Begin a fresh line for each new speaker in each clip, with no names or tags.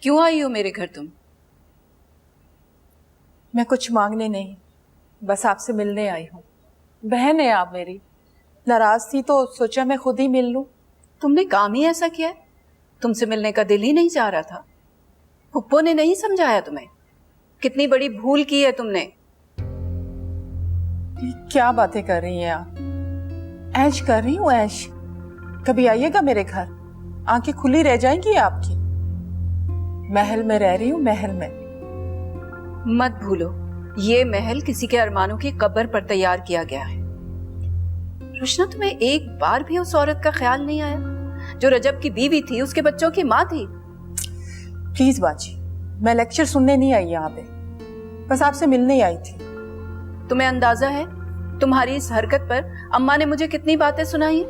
क्यों आई हो मेरे घर तुम?
मैं कुछ मांगने नहीं, बस आपसे मिलने आई हूँ। बहन है आप मेरी, नाराज थी तो सोचा मैं खुद ही मिल लूं।
तुमने काम ही ऐसा किया है, तुमसे मिलने का दिल ही नहीं चाह रहा था। पुप्पो ने नहीं समझाया तुम्हें? कितनी बड़ी भूल की है तुमने।
ये क्या बातें कर रही हैं आप? ऐश कर रही हूँ ऐश। कभी आइएगा मेरे घर, आंखें खुली रह जाएंगी आपकी। महल में रह रही हूँ, महल में।
मत भूलो, ये महल किसी के अरमानों की कब्र पर तैयार किया गया है। रुशना, तुम्हें एक बार भी उस औरत का ख्याल नहीं आया जो रजब की बीवी थी, उसके बच्चों की माँ थी?
प्लीज बाजी, मैं लेक्चर सुनने नहीं आई यहाँ पे, बस आपसे मिलने आई थी।
तुम्हें अंदाजा है तुम्हारी इस हरकत पर अम्मा ने मुझे कितनी बातें सुनाई हैं?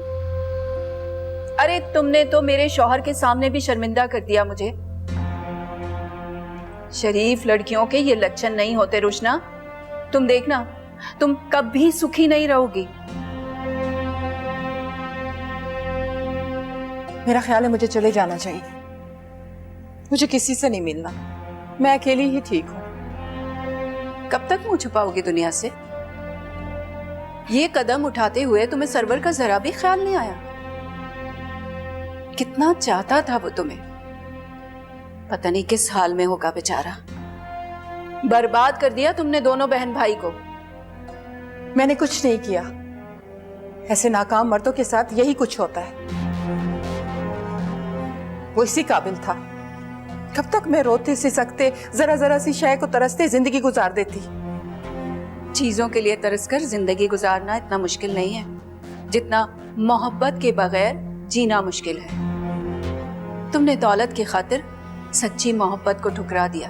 अरे तुमने तो मेरे शौहर के सामने भी शर्मिंदा कर दिया मुझे। शरीफ लड़कियों के ये लक्षण नहीं होते रुशना। तुम देखना, तुम कभी सुखी नहीं रहोगी।
मेरा ख्याल है मुझे चले जाना चाहिए, मुझे किसी से नहीं मिलना, मैं अकेली ही ठीक हूँ।
कब तक मुंह छुपाओगी दुनिया से? ये कदम उठाते हुए तुम्हें सरवर का जरा भी ख्याल नहीं आया? कितना चाहता था वो तुम्हें, पता नहीं किस हाल में होगा बेचारा। बर्बाद कर दिया तुमने दोनों बहन भाई को।
मैंने कुछ नहीं किया, ऐसे नाकाम मर्दों के साथ यही कुछ होता है। वो इसी काबिल था। कब तक मैं रोते सिसकते जरा जरा सी शय को तरसते जिंदगी गुजार देती।
चीजों के लिए तरसकर जिंदगी गुजारना इतना मुश्किल नहीं है जितना मोहब्बत के बगैर जीना मुश्किल है। तुमने दौलत की खातिर सच्ची मोहब्बत को ठुकरा दिया।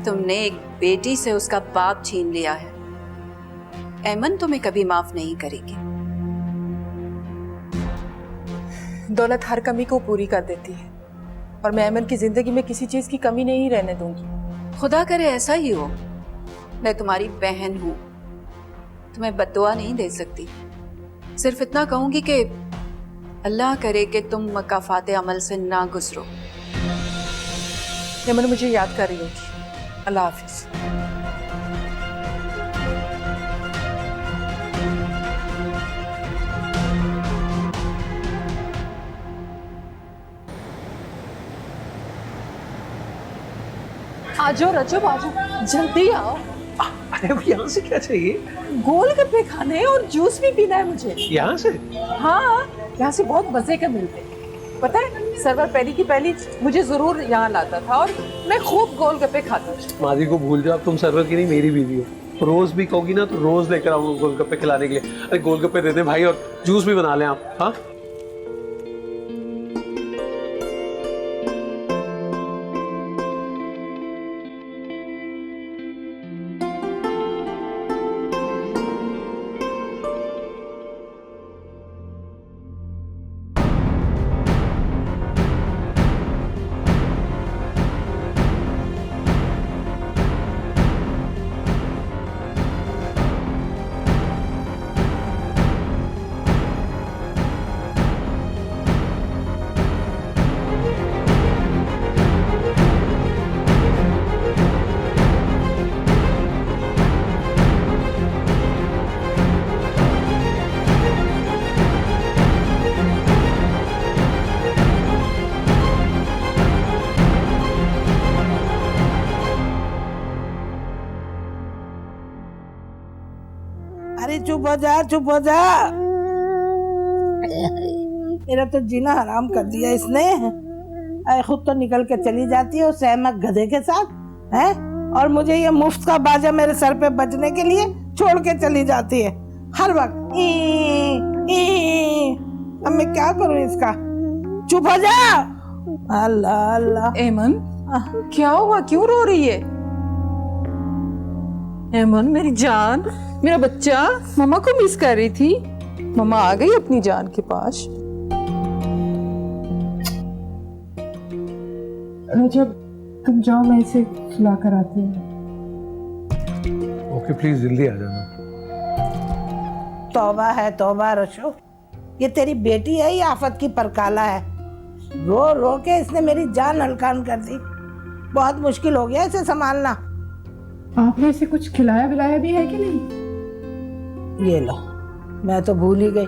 तुमने एक बेटी से उसका बाप छीन लिया है। ऐमन तुम्हें कभी माफ नहीं करेगी।
दौलत हर कमी को पूरी कर देती है और मैं ऐमन की जिंदगी में किसी चीज की कमी नहीं रहने दूंगी।
खुदा करे ऐसा ही हो। मैं तुम्हारी बहन हूं, तुम्हें बद्दुआ नहीं दे सकती। सिर्फ इतना कहूंगी कि अल्लाह करे कि तुम मकाफाते अमल से ना गुजरो।
ऐमन मुझे याद कर रही होगी। अल्लाह हाफिज। आजो रजब आजो, जल्दी आओ।
अरे यहाँ से क्या चाहिए?
गोलगप्पे खाने हैं और जूस भी पीना है मुझे।
यहाँ से?
हाँ, यहाँ से बहुत मजे के मिलते हैं। पता है, सरवर पहली की पहली मुझे जरूर यहाँ लाता था और मैं खूब गोलगप्पे खाती थी।
मादी को भूल जाओ, तुम सरवर की नहीं मेरी बीवी हो। रोज भी कहोगी ना तो रोज लेकर आऊंगा गोलगप्पे खिलाने के लिए। अरे गोलगप्पे दे दे भाई, और जूस भी बना लें आप। हाँ
अरे चुप हो जा, चुप हो जा। मेरा तो जीना हराम कर दिया इसने। अरे खुद तो निकल के चली जाती है उस अहमक गधे के साथ है, और मुझे ये मुफ्त का बाजा मेरे सर पे बजने के लिए छोड़ के चली जाती है हर वक्त। अब मैं क्या करूं इसका? चुप हो जा। अल्लाह अल्लाह।
ऐमन, क्या हुआ? क्यों रो रही है? ऐमन मेरी जान, मेरा बच्चा, मम्मा को मिस कर रही थी। मम्मा आ गई अपनी जान के पास। रजब तुम जाओ, मैं इसे सुला कर आती हूँ।
ओके प्लीज जल्दी आ जाना।
तौबा है तौबा रशो, ये तेरी बेटी है या आफत की परकाला है? रो रो के इसने मेरी जान हलकान कर दी। बहुत मुश्किल हो गया इसे संभालना।
आपने इसे कुछ खिलाया विलाया भी है कि नहीं?
ये लो, मैं तो भूल ही गई।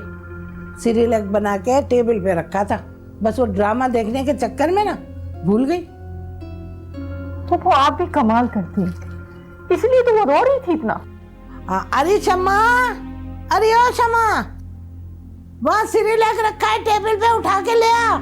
सिरिलैक बना के टेबल पे रखा था, बस वो ड्रामा देखने के चक्कर में ना भूल गई।
तो वो आप भी कमाल करती हैं, इसलिए तो वो रो रही थी इतना।
अरे शम्मा, अरे ओ शम्मा, वहाँ सिरिलैक रखा है टेबल पे, उठा के ले आ।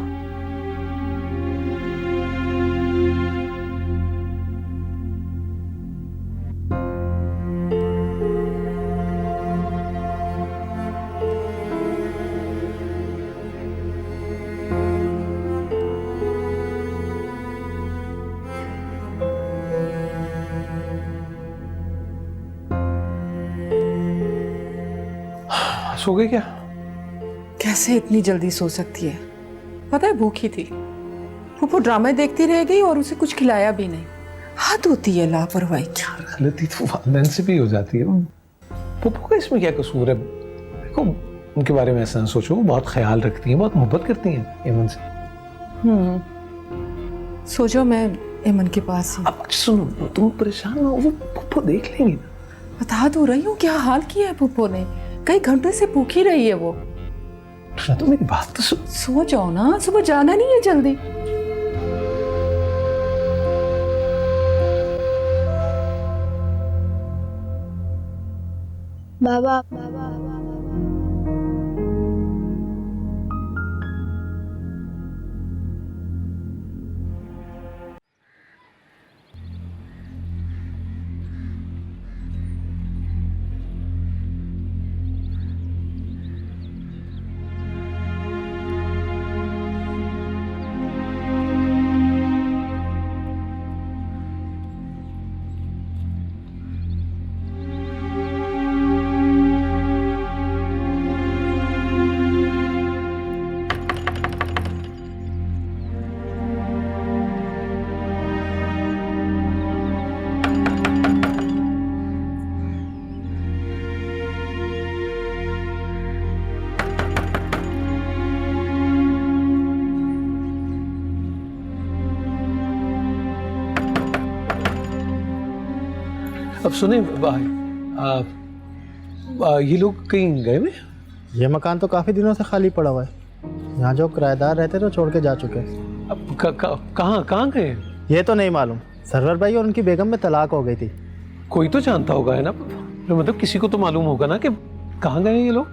सो गई क्या?
कैसे इतनी जल्दी सो सकती है? पता है भूखी थी, फूफू ड्रामे देखती रह गई और उसे कुछ खिलाया भी नहीं। हद होती है लापरवाही की।
गलती तो वालिदैन से भी हो जाती है। पप्पू का इसमें क्या कसूर है? देखो, उनके बारे में ऐसा ना सोचो, वो बहुत ख्याल रखती हैं, बहुत मोहब्बत करती हैं एमन से।
सोचो मैं एमन के पास ही।
अब सुनो, तुम परेशान हो, वो पप्पू देख लेंगी ना।
बता तो रही हूँ क्या हाल किया है फूफू ने। कई घंटे से भूखी रही है वो।
तो मेरी बात तो सुन।
सो जाओ ना, सुबह जाना नहीं है जल्दी।
बाबा
अब सुने भाई, ये लोग कहीं गए हुए?
ये मकान तो काफ़ी दिनों से खाली पड़ा हुआ है। यहाँ जो किराएदार रहते थे वो छोड़ के जा चुके हैं।
अब कहाँ गए?
ये तो नहीं मालूम। सरवर भाई और उनकी बेगम में तलाक हो गई थी।
कोई तो जानता होगा, है ना? मतलब किसी को तो मालूम होगा ना कि कहाँ गए ये लोग।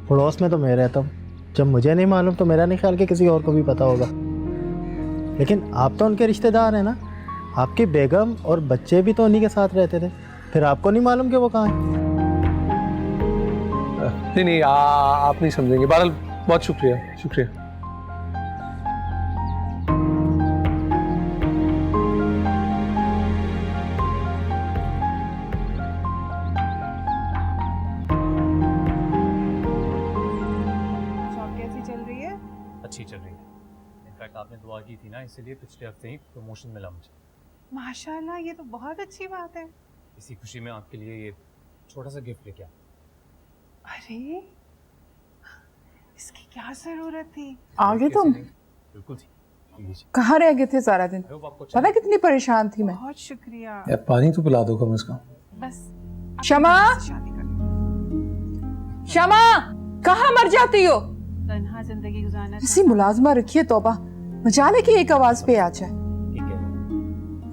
पड़ोस में तो मैं रहता हूँ। जब मुझे नहीं मालूम तो मेरा नहीं ख्याल कि किसी और को भी पता होगा। लेकिन आप तो उनके रिश्तेदार हैं ना। आपकी बेगम और बच्चे भी तो उन्हीं के साथ रहते थे, फिर आपको नहीं मालूम कि वो कहाँ हैं?
नहीं, आप नहीं समझेंगे। बहरहाल बहुत शुक्रिया।
कैसी चल रही है?
अच्छी चल रही है। इनफैक्ट आपने दुआ की थी ना, इसीलिए पिछले हफ्ते ही प्रमोशन मिला मुझे।
माशाल्लाह, ये तो बहुत अच्छी बात है।
इसी खुशी में आपके लिए ये छोटा सा गिफ्ट लेके आया।
अरे, इसकी क्या जरूरत थी? आगे तुम
बिल्कुल थी।
कहाँ रह गए थे सारा दिन?
आपको
पता कितनी परेशान थी मैं। बहुत शुक्रिया।
यार पानी तो पिला दो कम से कम।
बस शमा, शमा, कहाँ मर जाती हो?
तन्हा जिंदगी गुजारना
इसी मुलाजमा रखिए तौबा, मजाले की एक आवाज पे आ जाए।
ठीक है।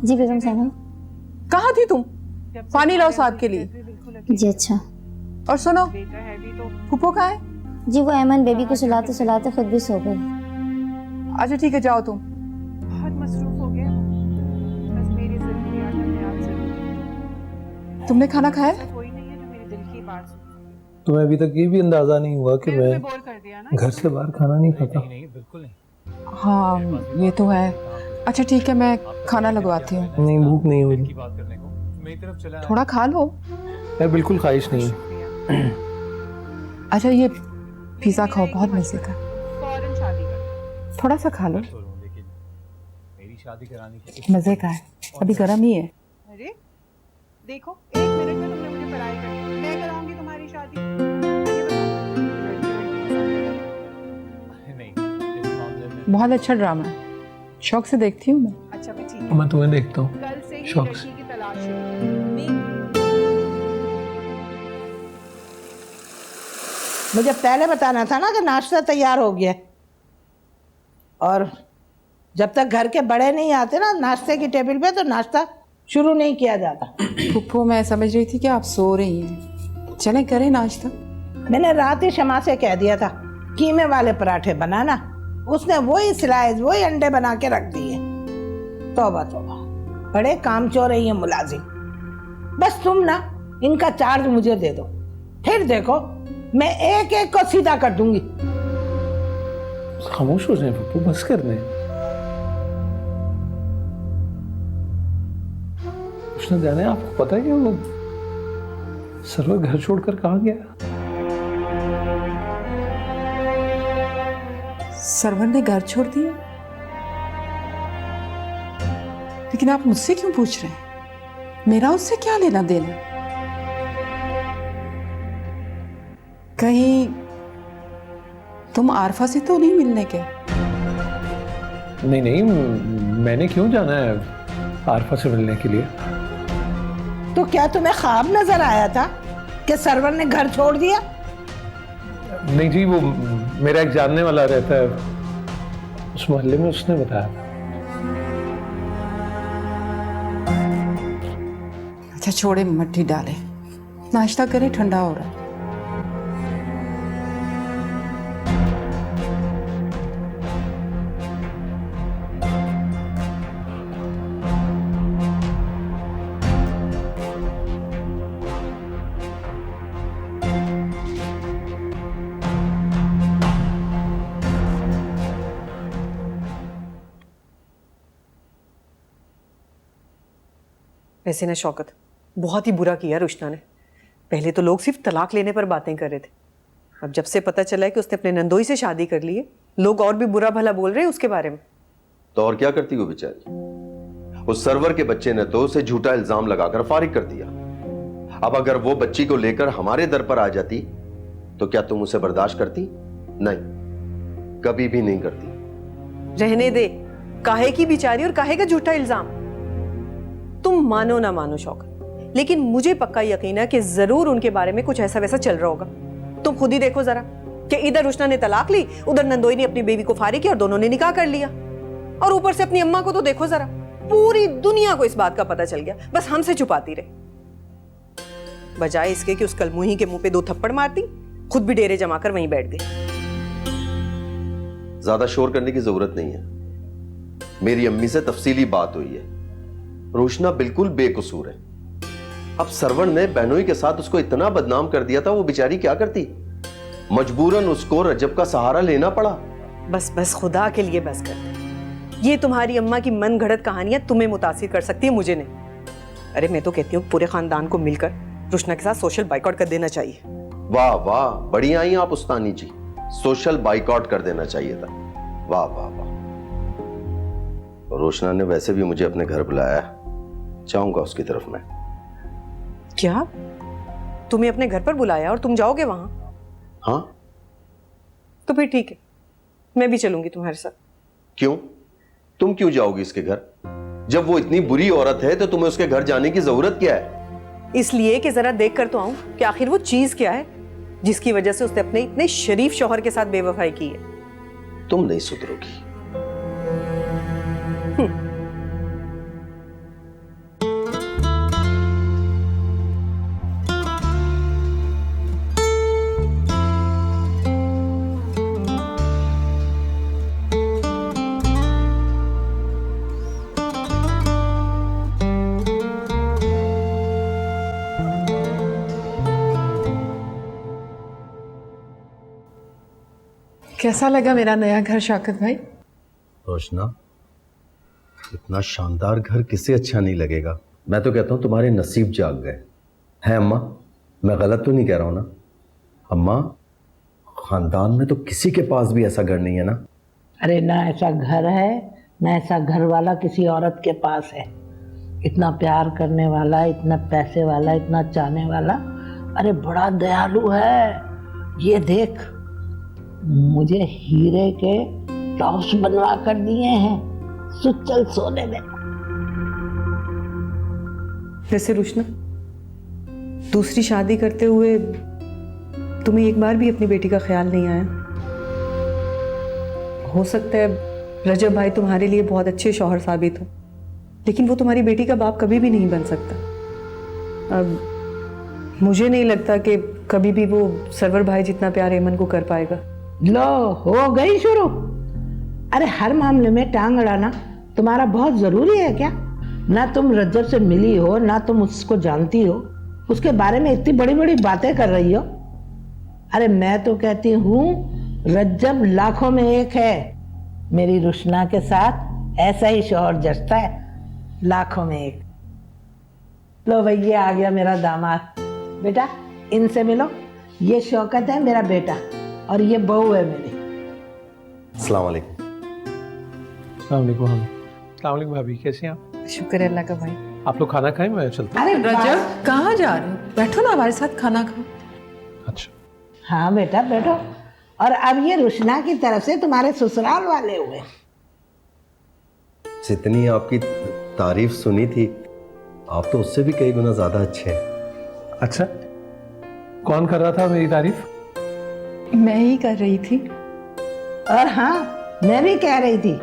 जी बेगम साहब।
कहाँ थी तुम? पानी लाओ साहब के लिए।
जी अच्छा।
और सुनो, फूफो कहाँ है?
जी वो अमन बेबी को सुलाते सुलाते खुद भी सो गई।
अच्छा ठीक है, जाओ तुम।
बहुत मसरूफ हो गया। बस मेरी जिंदगी आपसे।
तुमने खाना खाया?
कोई नहीं है जो मेरे दिल की बात सुने।
तुम्हें अभी तक ये भी अंदाजा नहीं हुआ कि मैं
बोर कर दिया ना।
घर से बाहर खाना नहीं खाता।
नहीं, बिल्कुल नहीं।
हाँ ये तो है। अच्छा ठीक है, मैं खाना लगवाती हूँ।
नहीं, भूख नहीं हुई।
की बात करने को मेरी तरफ चला।
थोड़ा खा लो।
यार बिल्कुल ख्वाहिश नहीं है।
अच्छा ये पिज्जा खाओ, बहुत मजे का।
फौरन शादी कर।
थोड़ा सा खा लो,
लेकिन मेरी शादी कराने की
मजे का है। अभी गर्म ही है।
अरे देखो, 1 मिनट में तुमने मुझे पराई कर दी। मैं कराऊंगी तुम्हारी शादी।
नहीं, इस मामले में
बहुत अच्छा ड्रामा है, शौक से देखती हूँ मैं।
अच्छा भी ठीक है,
मैं तुम्हें देखता हूँ
कल से ही
शौक
लड़की
से।
की तलाश है।
मुझे पहले बताना था ना कि नाश्ता तैयार हो गया है। और जब तक घर के बड़े नहीं आते ना नाश्ते की टेबल पे, तो नाश्ता शुरू नहीं किया जाता।
फुप्पो, मैं समझ रही थी कि आप सो रही हैं, चलें करें नाश्ता।
मैंने रात ही शमा से कह दिया था कीमे वाले पराठे बनाना, उसने वही स्लाइस वही अंडे बना के रख दिए। तौबा तौबा, बड़े कामचोर है ये मुलाजिम। बस तुम ना इनका चार्ज मुझे दे दो, फिर देखो मैं एक एक को सीधा कर दूंगी।
खामोश हो जाए पप्पू, बस कर दें। उसने जाने, आपको पता है कि वो सर्वर घर छोड़कर कहाँ गया?
सरवर ने घर छोड़ दिया? लेकिन आप मुझसे क्यों पूछ रहे हैं? मेरा उससे क्या लेना देना? कहीं तुम आरफा से तो नहीं मिलने के?
नहीं नहीं, मैंने क्यों जाना है आरफा से मिलने के लिए?
तो क्या तुम्हें ख्वाब नजर आया था कि सरवर ने घर छोड़ दिया?
नहीं जी, वो मेरा एक जानने वाला रहता है उस मोहल्ले में, उसने बताया।
अच्छा छोड़े, मट्टी डाले, नाश्ता करें, ठंडा हो रहा है।
वैसे ना शौकत, बहुत ही बुरा किया रुशना ने। पहले तो लोग सिर्फ तलाक लेने पर बातें कर रहे थे, अब जब से पता चला है कि उसने अपने नंदोई से शादी कर ली है, लोग और भी बुरा भला बोल रहे हैं उसके बारे में।
तो और क्या करती वो बेचारी? उस सर्वर के बच्चे ने तो उसे झूठा इल्जाम लगाकर फारिग कर दिया। अब अगर वो बच्ची को लेकर हमारे दर पर आ जाती तो क्या तुम उसे बर्दाश्त करती? नहीं, कभी भी नहीं करती।
रहने दे, काहे की बिचारी और काहे का झूठा इल्जाम। तुम मानो ना मानो शौकत, लेकिन मुझे पक्का यकीन है कि जरूर उनके बारे में कुछ ऐसा वैसा चल रहा होगा। तुम खुद ही देखो जरा कि इधर रुशना ने तलाक ली, उधर नंदोई ने अपनी बेबी को फारिग किया और दोनों ने निकाह कर लिया। और ऊपर से अपनी अम्मा को तो देखो जरा, पूरी दुनिया को इस बात का पता चल गया, बस हमसे छुपाती रहे। बजाय इसके कि उस कलमुही के मुंह पे 2 थप्पड़ मारती, खुद भी डेरे जमाकर वहीं बैठ गई।
ज्यादा शोर करने की जरूरत नहीं है। मेरी अम्मी से तफसीली बात हुई है, रोशना बिल्कुल बेकसूर है। अब सरवर ने बहनोई के साथ उसको इतना बदनाम कर दिया था, वो बेचारी क्या करती? मजबूरन उसको रजब का सहारा लेना पड़ा।
बस बस, खुदा के लिए बस कर। ये तुम्हारी अम्मा की मन घड़त कहानियां तुम्हें मुतासिर कर सकती है, मुझे नहीं। अरे मैं तो कहती हूँ पूरे खानदान को मिलकर रुशना के साथ सोशल बाइकआउट कर देना चाहिए।
वाह वाह, बढ़िया आई आप उस्तानी जी, सोशल बाइकआउट कर देना चाहिए था। वाह वाह वाह। रोशना ने वैसे भी मुझे अपने घर बुलाया, जाऊंगा उसकी तरफ मैं।
क्या? तुम्हें अपने घर पर बुलाया और तुम जाओगे वहां?
हाँ।
तो फिर ठीक है, मैं भी चलूंगी तुम्हारे साथ।
क्यों? तुम क्यों जाओगी इसके घर? जब वो इतनी बुरी औरत है तो तुम्हें उसके घर जाने की जरूरत क्या है?
इसलिए कि जरा देख कर तो आऊं कि आखिर वो चीज क्या है जिसकी वजह से उसने अपने इतने शरीफ शौहर के साथ बेवफाई की है।
तुम नहीं सुधरोगी।
कैसा लगा मेरा नया घर शौकत भाई?
रोशना, इतना शानदार घर किसे अच्छा नहीं लगेगा? मैं तो कहता हूं तुम्हारे नसीब जाग गए हैं। अम्मा, मैं गलत तो नहीं कह रहा हूं ना? अम्मा, खानदान में तो किसी के पास भी ऐसा घर नहीं है ना?
अरे ना ऐसा घर है, ना ऐसा घर वाला किसी औरत के पास है। इतना प्यार करने वाला, इतना पैसे वाला, इतना चाहने वाला। अरे बड़ा दयालु है। ये देख, मुझे हीरे के टॉप्स बनवा कर दिए हैं, सो चल सोने में।
वैसे रुशना, दूसरी शादी करते हुए तुम्हें एक बार भी अपनी बेटी का ख्याल नहीं आया? हो सकता है रजब भाई तुम्हारे लिए बहुत अच्छे शौहर साबित हो, लेकिन वो तुम्हारी बेटी का बाप कभी भी नहीं बन सकता। अब मुझे नहीं लगता कि कभी भी वो सरवर भाई जितना प्यार एमन को कर पाएगा।
लो हो गई शुरू। अरे हर मामले में टांग अड़ाना तुम्हारा बहुत जरूरी है क्या? ना तुम रज्जब से मिली हो, ना तुम उसको जानती हो, उसके बारे में इतनी बड़ी बड़ी बातें कर रही हो। अरे मैं तो कहती हूँ रज्जब लाखों में एक है। मेरी रुशना के साथ ऐसा ही शौहर जचता है, लाखों में एक। लो भाई ये आ गया मेरा दामाद। बेटा इनसे मिलो, ये शौकत है मेरा बेटा और ये बहू है मेरी।
अस्सलाम वालेकुम।
अस्सलाम वालेकुम। अस्सलाम वालेकुम भाभी, कैसी हैं आप?
शुक्र है अल्लाह का भाई।
आप लोग खाना खाएं, मैं चलता हूँ।
अरे
रजब कहाँ जा रहे हो? बैठो ना हमारे साथ खाना खाओ।
अच्छा।
हाँ बेटा बैठो। और अब ये रुशना की तरफ से तुम्हारे ससुराल वाले हुए।
जितनी आपकी तारीफ सुनी थी, आप तो उससे भी कई गुना ज्यादा अच्छे हैं।
अच्छा, कौन कर रहा था मेरी तारीफ?
मैं ही कर रही थी।
और हाँ मैं भी कह रही थी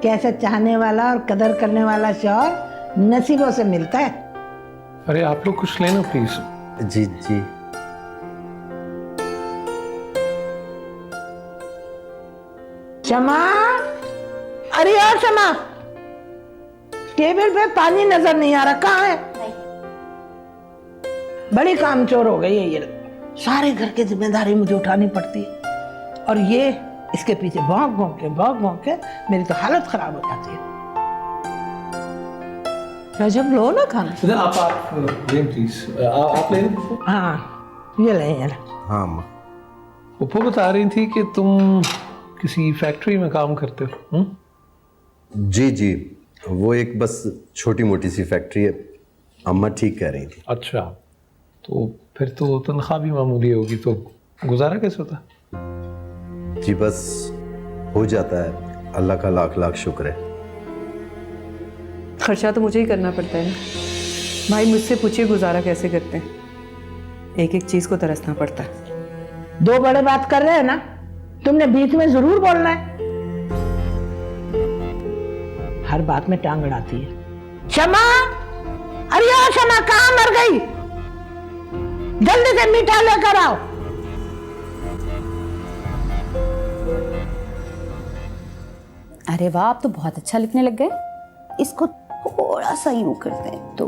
कैसे चाहने वाला और कदर करने वाला शौहर नसीबों से मिलता है।
अरे आप लोग कुछ लेना प्लीज।
जी जी।
शमा, अरे यार शमा, टेबल पे पानी नजर नहीं आ रहा, कहाँ है? बड़ी कामचोर हो गई है ये। सारे घर की जिम्मेदारी मुझे उठानी पड़ती है और ये इसके पीछे भौंक के मेरी तो हालत खराब हो जाती है।
रजब लो ना खाना।
आप लें प्लीज। आप लें।
हाँ ये ले।
हाँ अम्मा।
पप्पू बता रही थी कि तुम किसी फैक्ट्री में काम करते हो।
जी जी, वो एक बस छोटी मोटी सी फैक्ट्री है, अम्मा ठीक कह रही थी।
अच्छा, तो फिर तो तनख्वाह भी मामूली होगी, तो गुजारा कैसे होता?
जी बस हो जाता है, अल्लाह का लाख लाख शुक्र है।
खर्चा तो मुझे ही करना पड़ता है ना भाई। मुझसे पूछिए गुजारा कैसे करते हैं, एक एक चीज को तरसना पड़ता है।
दो बड़े बात कर रहे हैं ना, तुमने बीच में जरूर बोलना है। हर बात में टांग अड़ाती है। शमा, अरे ओ शमा, कहाँ मर गई? जल्दी से मीठा लेकर आओ।
अरे वाह, आप तो बहुत अच्छा लिखने लग गए। इसको थोड़ा सा यूं करते हैं तो।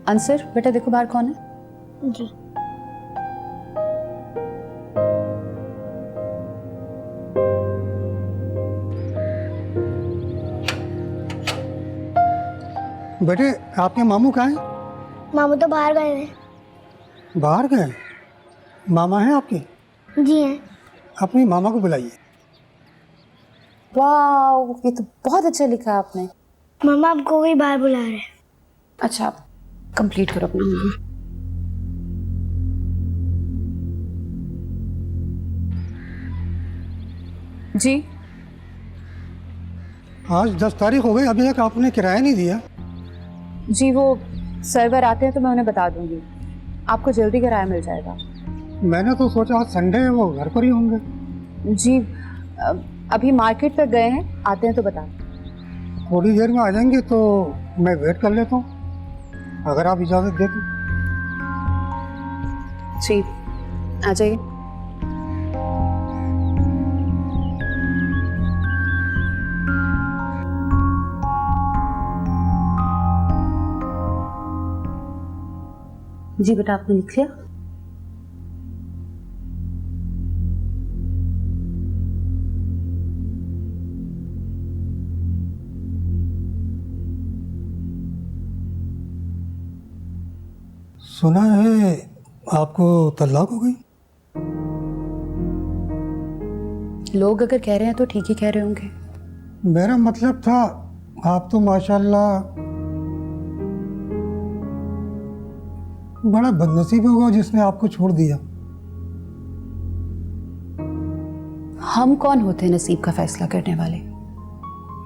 अंसर बेटा देखो बाहर कौन है।
जी
बेटे, आपके मामू कहाँ हैं?
मामू तो बाहर गए हैं।
बाहर गए? मामा हैं आपके?
जी हैं।
अपनी मामा को बुलाइए।
वाह, ये तो बहुत अच्छा लिखा आपने।
मामा आपको भी बाहर बुला रहे हैं।
अच्छा, कंप्लीट करो अपना मूवी। जी
आज 10 तारीख हो गई, अभी तक आपने किराया नहीं दिया।
जी, वो सर्वर आते हैं तो मैं उन्हें बता दूंगी, आपको जल्दी किराया मिल जाएगा।
मैंने तो सोचा आज संडे है, वो घर पर ही होंगे।
जी अभी मार्केट तक गए हैं, आते हैं तो बता।
थोड़ी देर में आ जाएंगे तो मैं वेट कर लेता हूँ, अगर आप इजाज़त दे तो।
जी आ जाइए। जी बेटा, आपने लिख लिया?
सुना है आपको तलाक हो गई।
लोग अगर कह रहे हैं तो ठीक ही कह रहे होंगे।
मेरा मतलब था, आप तो माशाल्लाह बड़ा बदनसीब होगा जिसने आपको छोड़ दिया।
हम कौन होते हैं नसीब का फैसला करने वाले?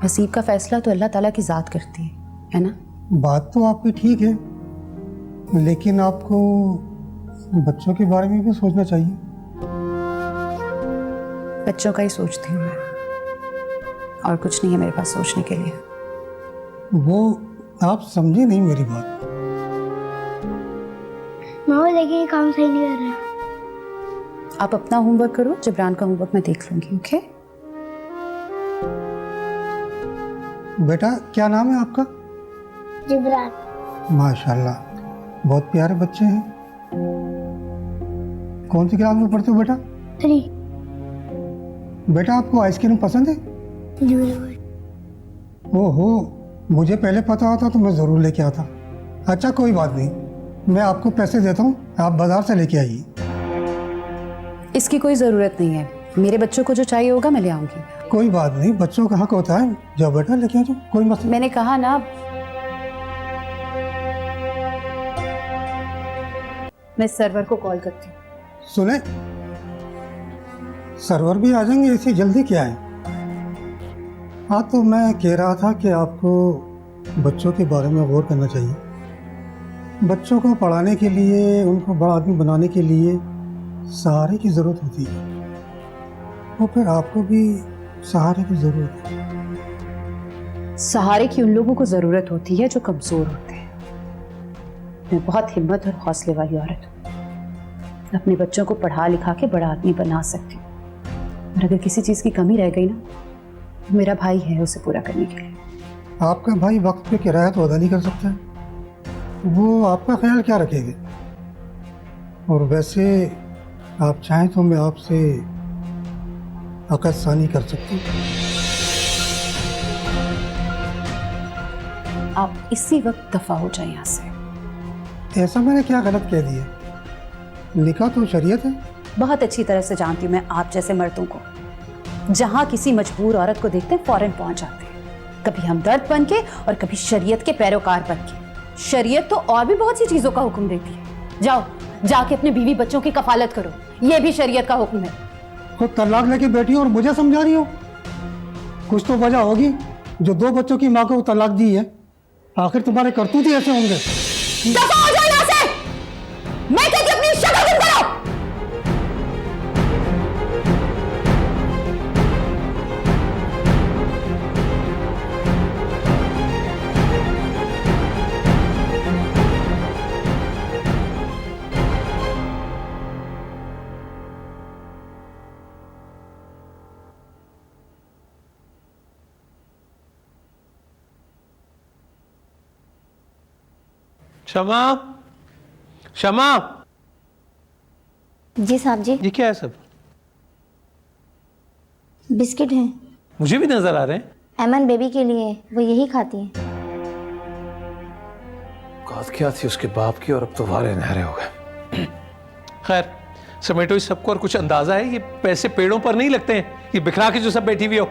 नसीब का फैसला तो अल्लाह ताला की ज़ात करती है ना?
बात तो आपकी ठीक है, लेकिन आपको बच्चों के बारे में भी सोचना चाहिए।
बच्चों का ही सोचती हूँ मैं, और कुछ नहीं है मेरे पास सोचने के लिए।
वो आप समझे नहीं मेरी बात।
मामा देखिए ये काम सही नहीं कर रहा है।
आप अपना होमवर्क करो, जिब्रान का होमवर्क मैं देख लूंगी। ओके
बेटा, क्या नाम है आपका?
जिब्रान।
माशाल्लाह, बहुत प्यारे बच्चे हैं। कौन सी क्लास में पढ़ते हो बेटा?
3।
बेटा, आपको आइसक्रीम पसंद है? ओहो, मुझे पहले पता होता तो मैं ज़रूर लेके आता। अच्छा कोई बात नहीं, मैं आपको पैसे देता हूँ, आप बाजार से लेके आइए।
इसकी कोई ज़रूरत नहीं है, मेरे बच्चों को जो चाहिए होगा मैं ले आऊंगी।
कोई बात नहीं, बच्चों का हक होता है। जाओ बेटा लेके आ जाओ, कोई मसला।
मैंने कहा ना, मैं सर्वर को कॉल करती हूँ।
सुने, सर्वर भी आ जाएंगे, इसी जल्दी क्या है? हाँ, तो मैं कह रहा था कि आपको बच्चों के बारे में गौर करना चाहिए। बच्चों को पढ़ाने के लिए, उनको बड़ा आदमी बनाने के लिए सहारे की ज़रूरत होती है, और फिर आपको भी सहारे की ज़रूरत है।
सहारे की उन लोगों को ज़रूरत होती है जो कमज़ोर होते हैं। मैं बहुत हिम्मत और हौसले वाली औरत हूँ, अपने बच्चों को पढ़ा लिखा के बड़ा आदमी बना सकती हूँ, और अगर किसी चीज़ की कमी रह गई ना, तो मेरा भाई है उसे पूरा करने के लिए।
आपका भाई वक्त पे किराया तो अदा नहीं कर सकता, वो आपका ख्याल क्या रखेगा? और वैसे आप चाहें तो मैं आपसे अकदसानी कर सकती हूँ।
आप इसी वक्त दफा हो जाए यहाँ से।
ऐसा मैंने क्या गलत कह दिया? निकाह तो शरीयत है।
बहुत अच्छी तरह से जानती हूँ मैं आप जैसे मर्दों को, जहाँ किसी मजबूर औरत को देखते हैं फौरन पहुंच जाते हैं, कभी हमदर्द बन के और कभी शरीयत के पैरोकार बन के। शरीयत तो और भी बहुत सी चीजों का हुक्म देती है। जाओ जाके अपने बीवी बच्चों की कफालत करो, ये भी शरीयत का हुक्म है।
खुद तलाक लेके बैठी हो और मुझे समझा रही हो? कुछ तो वजह होगी जो 2 बच्चों की माँ को तलाक दी है। आखिर तुम्हारे करतूत ही ऐसे होंगे।
दफा हो जाओ यहाँ से, मैं कहती अपनी शक्ल बंद करो।
शमा, शमा।
जी साहब जी।
ये क्या है सब?
बिस्किट हैं।
मुझे भी नजर आ रहे हैं।
एमन बेबी के लिए, वो यही खाती है।
औकात क्या थी उसके बाप की, और अब तो वारे नहरे हो गए। खैर समेटो इस सबको, और कुछ अंदाजा है ये पैसे पेड़ों पर नहीं लगते हैं, ये बिखरा के जो सब बैठी हुई हो।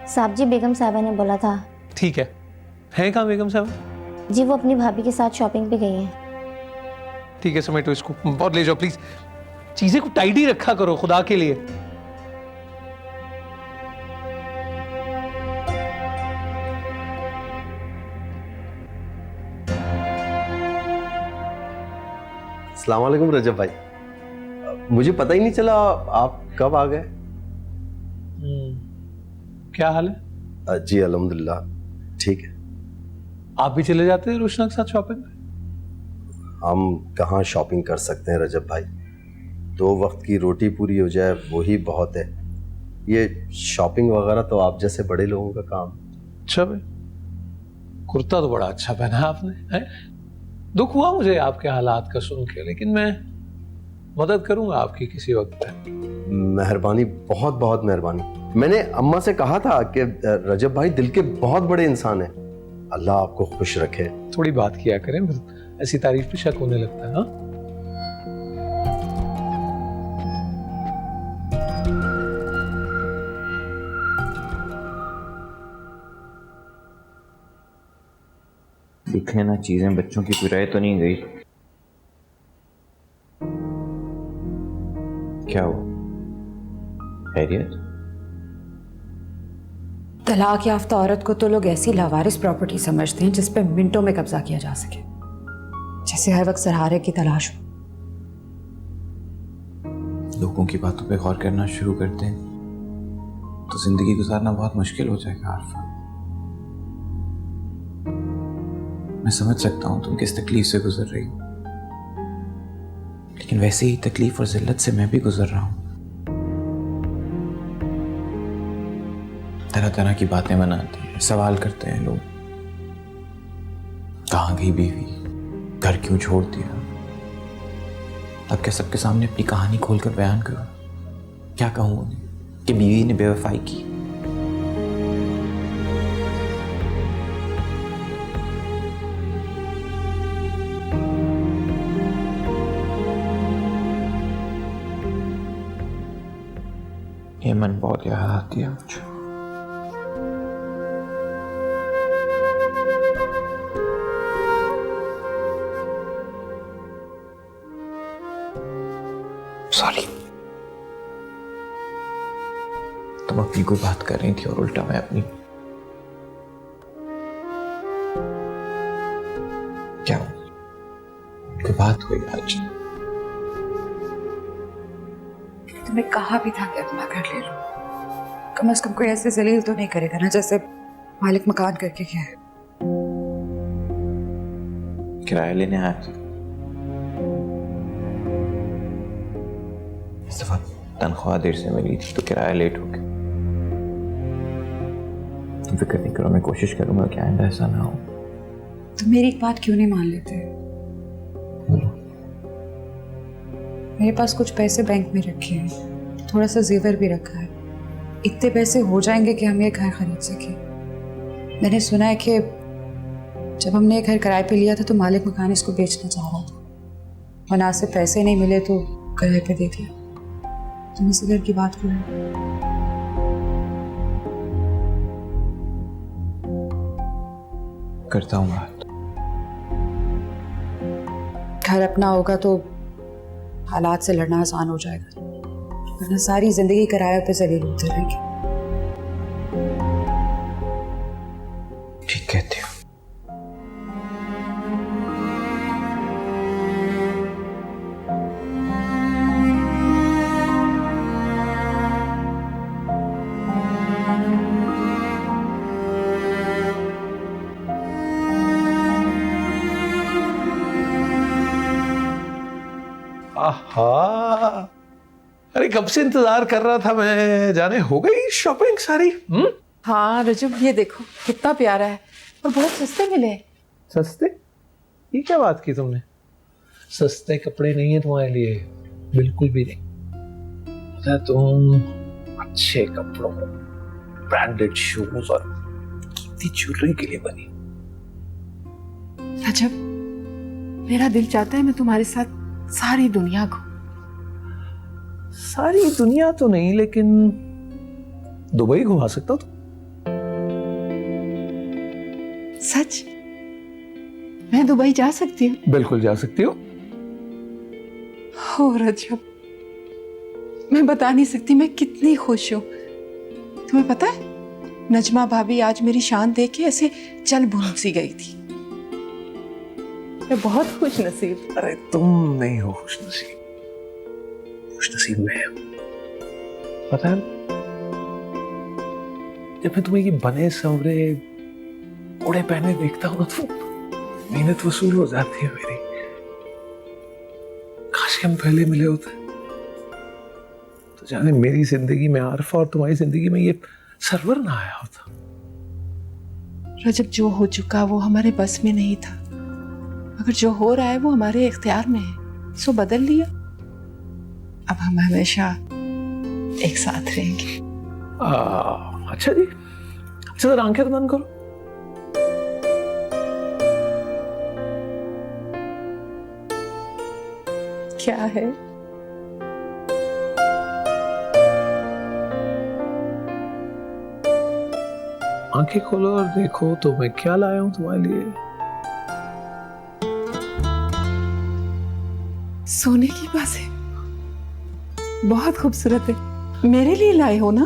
साहब जी बेगम साहबा ने बोला था।
ठीक है कहाँ बेगम साहब?
जी वो अपनी भाभी के साथ शॉपिंग पे गई हैं।
ठीक है समेटो इसको और ले जाओ प्लीज। चीजें को टाइडी रखा करो खुदा के लिए।
अस्सलाम वालेकुम रजब भाई, मुझे पता ही नहीं चला आप कब आ गए।
क्या हाल है?
जी अल्हम्दुलिल्लाह ठीक है।
आप भी चले जाते हैं रोशना के साथ शॉपिंग में?
हम कहाँ शॉपिंग कर सकते हैं रजब भाई, 2 वक्त की रोटी पूरी हो जाए वही बहुत है। ये शॉपिंग वगैरह तो आप जैसे बड़े लोगों का काम।
अच्छा भाई, कुर्ता तो बड़ा अच्छा पहना है आपने, है? दुख हुआ मुझे आपके हालात का सुन के, लेकिन मैं मदद करूंगा आपकी किसी वक्त पे।
मेहरबानी, बहुत बहुत मेहरबानी। मैंने अम्मा से कहा था कि रजब भाई दिल के बहुत बड़े इंसान हैं, अल्लाह आपको खुश रखे।
थोड़ी बात किया करें, ऐसी तारीफ पे शक होने लगता है। हाँ
देख लेना चीजें बच्चों की पिराई तो नहीं गई। क्या हुआ? खैरियत?
तलाक याफ्ता औरत को तो लोग ऐसी लावारिस प्रॉपर्टी समझते हैं जिस पे मिनटों में कब्जा किया जा सके, जैसे हर वक्त सहारे की तलाश हो।
लोगों की बातों पे गौर करना शुरू करते हैं तो जिंदगी गुजारना बहुत मुश्किल हो जाएगा आरफा। मैं समझ सकता हूं तुम किस तकलीफ से गुजर रही हो, लेकिन वैसे ही तकलीफ और जिल्लत से मैं भी गुजर रहा हूं। तरह तरह की बातें बनाते हैं, सवाल करते हैं लोग, कहाँ गई बीवी, घर क्यों छोड़ दिया। अब क्या सबके सामने अपनी कहानी खोलकर बयान करूं? क्या कहूं उन्हें कि बीवी ने बेवफाई की? ये मन बहुत याद आती है मुझे। सॉरी, तुम अपनी कोई बात कर रही थी और उल्टा मैं अपनी। क्या कोई बात हुई आज?
तुम्हें कहा भी था कि अपना घर ले लो, कम से कम कोई ऐसे जलील तो नहीं करेगा ना जैसे मालिक मकान करके गया है।
किराया लेने आया था। इस दफा तनख्वाह देर से मिली थी तो किराया लेट हो गया। तुम फिक्र नहीं करो, मैं कोशिश करूंगा कि आइंदा ऐसा ना हो।
तुम मेरी एक बात क्यों नहीं मान लेते? मेरे पास कुछ पैसे बैंक में रखे हैं, थोड़ा सा जेवर भी रखा है। इतने पैसे हो जाएंगे कि हम ये घर खरीद सकें। मैंने सुना है कि जब हमने ये घर किराए पे लिया था तो मालिक मकान इसको बेचना चाह रहा था, मुनासिब पैसे नहीं मिले तो किराए पे दे दिया। तुम इस घर की बात करो।
करता हूँ बात।
घर अपना होगा तो हालात से लड़ना आसान हो जाएगा, वरना सारी जिंदगी किराए पे जलील होते रहेंगे।
ठीक कहते हो।
आहा, अरे कब से इंतजार कर रहा था मैं। जाने हो गई शॉपिंग सारी?
हाँ रजब, ये देखो कितना प्यारा है और बहुत सस्ते मिले।
सस्ते? ये क्या बात की तुमने? सस्ते कपड़े नहीं है तुम्हारे लिए, बिल्कुल भी नहीं। पता है, तुम अच्छे कपड़ों, ब्रांडेड शूज और कीमती ज्वेलरी के लिए बनी।
रजब, मेरा दिल चाहता है मैं तुम्हारे साथ सारी दुनिया को।
सारी दुनिया तो नहीं, लेकिन दुबई घुमा सकता हूं।
सच? मैं दुबई जा सकती हूँ?
बिल्कुल जा सकती हो।
हो रजब, मैं बता नहीं सकती मैं कितनी खुश हूँ। तुम्हें पता है, नजमा भाभी आज मेरी शान देख के ऐसे चल भून सी गई थी। मैं बहुत खुश नसीब।
अरे तुम नहीं हो खुश नसीब, खुश नसीब मैं हूं। पता है, जब मैं तुम्हें ये बने संवरे उड़े पहने देखता हूँ तो मेहनत वसूल हो जाती है मेरी। काश हम पहले मिले होते तो जाने मेरी जिंदगी में आरफा और तुम्हारी जिंदगी में ये सरवर ना आया होता।
रजब, जो हो चुका वो हमारे बस में नहीं था, अगर जो हो रहा है वो हमारे इख्तियार में है, सो बदल लिया। अब हम हमेशा एक साथ रहेंगे।
अच्छा जी, जरा आंखें बंद करो।
क्या है?
आंखें खोलो और देखो तो मैं क्या लाया हूं तुम्हारे लिए।
सोने की बातें बहुत खूबसूरत है। मेरे लिए लाए हो ना?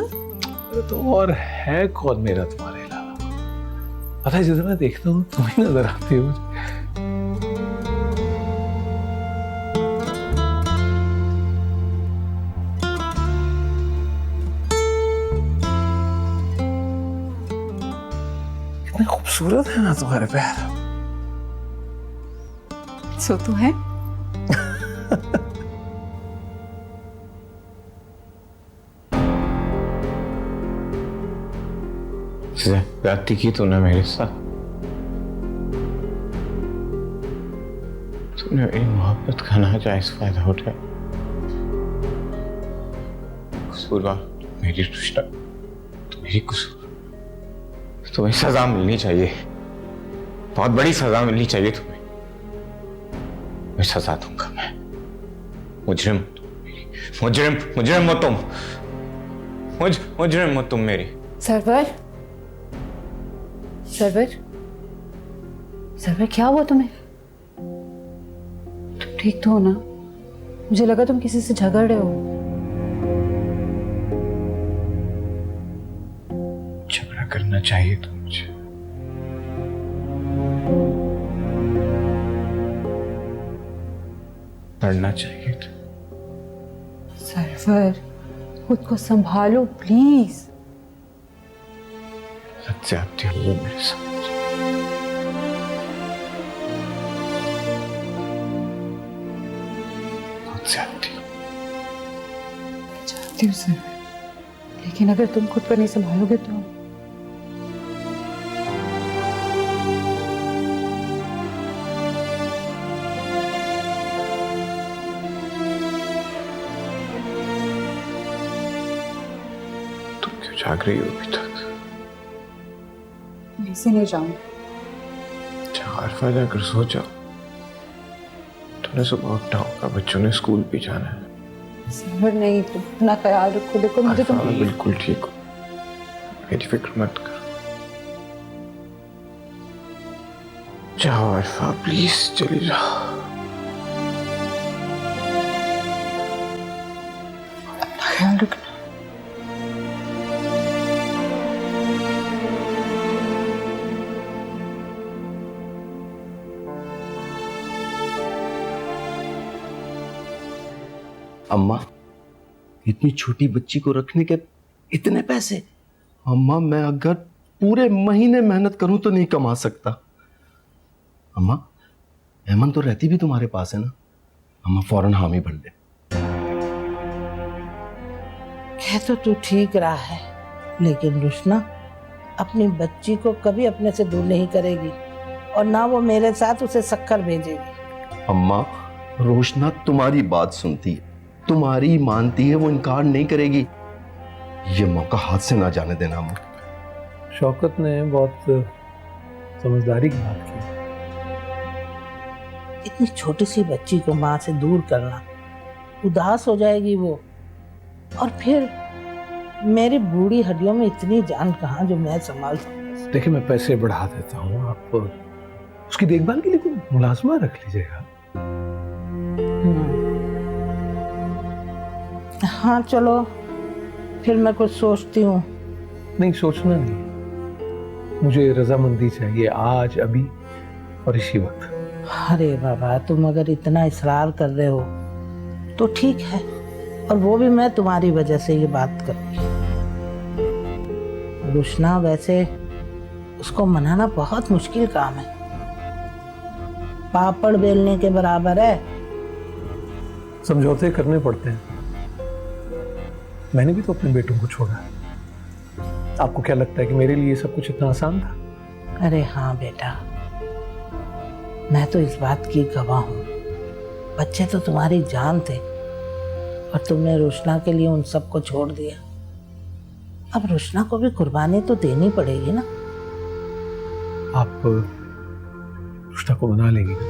तो और है है कौन मेरा तुम्हारे अलावा? पता है, जितना देखता हूँ तुम ही नजर आती हो मुझे। कितने खूबसूरत है ना तुम्हारे पैर।
सो तो है।
ज्यादती की तूने मेरे साथ। तूने मेरी मोहब्बत का नाजायज फायदा उठाया। कसूरवार मेरी रुष्टा, तो मेरी कसूर। तुम्हें सजा मिलनी चाहिए, बहुत बड़ी सजा मिलनी चाहिए तुम्हें। मैं सजा दूंगा। मैं मुजरिम मुजरिम हो तुम। मुजरिम हो तुम मेरी।
सरवर, सरवर, सरवर, क्या हुआ तुम्हें? तुम ठीक तो हो ना? मुझे लगा तुम किसी से झगड़ रहे हो।
झगड़ा करना चाहिए तो मुझे। लड़ना चाहिए तो।
सरवर, खुद को संभालो प्लीज।
ज्यादती हुई मेरे साथ। बहुत ज्यादती
चाहती हूँ सर, लेकिन अगर तुम खुद पर नहीं संभालोगे तो
तुम क्यों जाग रही हो अभी तक?
ऐसे नहीं जाऊं।
आरफा जाकर सो जाओ। तुमने सुबह उठना होगा, बच्चों ने स्कूल भी जाना है।
सरवर नहीं, तुम अपना ख्याल रखो। देखो मुझे तुम
मैं बिल्कुल ठीक हूँ, मेरी फिक्र मत करो। जाओ आरफा, प्लीज चली जाओ।
अपना ख्याल रखना।
अम्मा, इतनी छोटी बच्ची को रखने के इतने पैसे? अम्मा, मैं अगर पूरे महीने मेहनत करूं तो नहीं कमा सकता। अम्मा, एमन तो रहती भी तुम्हारे पास है ना? अम्मा, फौरन हामी भर दे।
कह तो तू ठीक रहा है, लेकिन रुशना अपनी बच्ची को कभी अपने से दूर नहीं करेगी और ना वो मेरे साथ उसे शक्कर भेजेगी।
अम्मा, रोशना तुम्हारी बात सुनती है, तुम्हारी मानती है, वो इनकार नहीं करेगी। ये मौका हाथ से ना जाने देना अम्मा।
शौकत ने बहुत समझदारी की बात की।
इतनी छोटी सी बच्ची को माँ से दूर करना, उदास हो जाएगी वो, और फिर मेरी बूढ़ी हड्डियों में इतनी जान कहाँ जो मैं संभाल सकूं।
देखिए, मैं पैसे बढ़ा देता हूँ, आप उसकी देखभाल के लिए कोई मुलाजमा रख लीजिएगा।
हाँ चलो, फिर मैं कुछ सोचती हूँ।
नहीं, सोचना नहीं, मुझे रजामंदी चाहिए आज, अभी और इसी वक्त।
अरे बाबा, तुम अगर इतना इसरार कर रहे हो तो ठीक है, और वो भी मैं तुम्हारी वजह से ये बात करूँगी। रुशना, वैसे उसको मनाना बहुत मुश्किल काम है, पापड़ बेलने के बराबर है।
समझौते करने पड़ते हैं। मैंने भी तो अपने बेटों को छोड़ा। आपको क्या लगता है कि मेरे लिए सब कुछ इतना आसान था?
अरे हाँ बेटा, मैं तो इस बात की गवाह हूँ। बच्चे तो तुम्हारी जान थे और तुमने रुशना के लिए उन सबको छोड़ दिया। अब रुशना को भी कुर्बानी तो देनी पड़ेगी ना।
आप रुशना को मना लेंगी ना?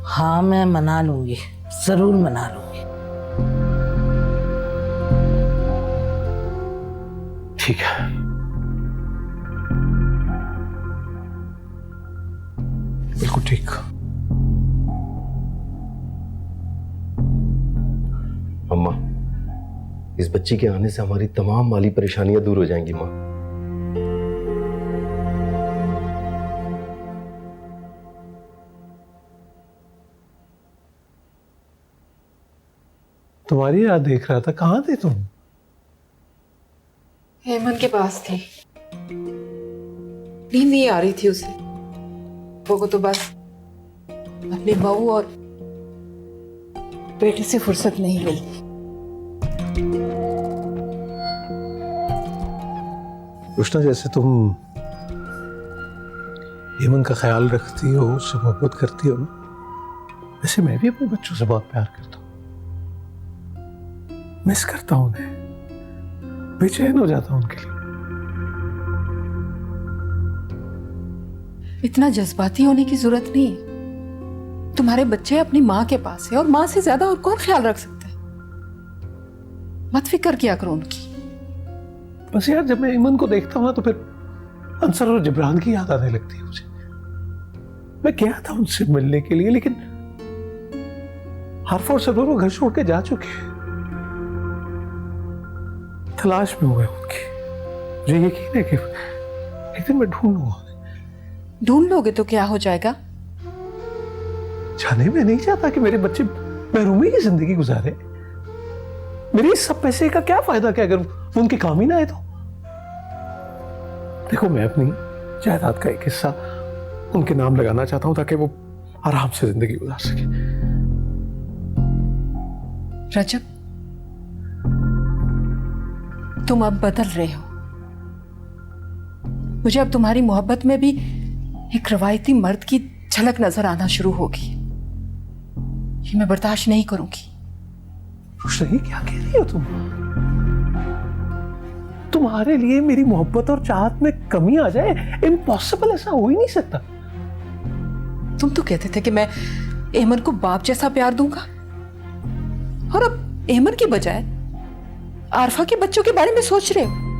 हाँ, मैं मना लूंगी, जरूर मना लूंगी।
ठीक है। बिल्कुल ठीक।
अम्मा, इस बच्ची के आने से हमारी तमाम माली परेशानियां दूर हो जाएंगी माँ।
तुम्हारी राह देख रहा था, कहाँ थे तुम?
हेमंत के पास थी, नींद नहीं आ रही थी उसे। वो तो बस अपनी बहू और बेटे से फुर्सत नहीं मिली।
रुष्णा, जैसे तुम हेमंत का ख्याल रखती हो, उससे मोहब्बत करती हो ना, वैसे मैं भी अपने बच्चों से बहुत प्यार करता हूँ। मिस करता हूं उन्हें, बेचैन हो जाता हूं उनके लिए।
इतना जज्बाती होने की जरूरत नहीं है। तुम्हारे बच्चे अपनी माँ के पास है और माँ से ज्यादा और कौन ख्याल रख सकता है। मत फिक्र किया करो उनकी।
बस यार, जब मैं ईमन को देखता हूं ना तो फिर अंसर और जिब्रान की याद आने लगती है मुझे। मैं गया था उनसे मिलने के लिए, लेकिन हारफा और सरवर वो घर छोड़ के जा चुके हैं। तलाश में हुए उनकी। मुझे यकीन है कि एक दिन मैं ढूंढूंगा।
ढूंढ लोगे तो क्या हो जाएगा?
जाने में नहीं चाहता कि मेरे बच्चे महरूमी की जिंदगी गुजारे। मेरे इस सब पैसे का क्या फायदा कि अगर वो उनके काम ही ना आए तो। देखो, मैं अपनी जायदाद का एक हिस्सा उनके नाम लगाना चाहता हूं ताकि वो आराम से जिंदगी गुजार सके।
रजब, तुम अब बदल रहे हो। मुझे अब तुम्हारी मोहब्बत में भी एक रवायती मर्द की झलक नजर आना शुरू होगी। ये मैं बर्दाश्त नहीं करूंगी।
रुष्णा, क्या कह रही हो तुम? तुम्हारे लिए मेरी मोहब्बत और चाहत में कमी आ जाए? इम्पॉसिबल, ऐसा हो ही नहीं सकता।
तुम तो कहते थे कि मैं एमन को बाप जैसा प्यार दूंगा, और अब एमन की बजाय आरफा के बच्चों के बारे में सोच रहे हो।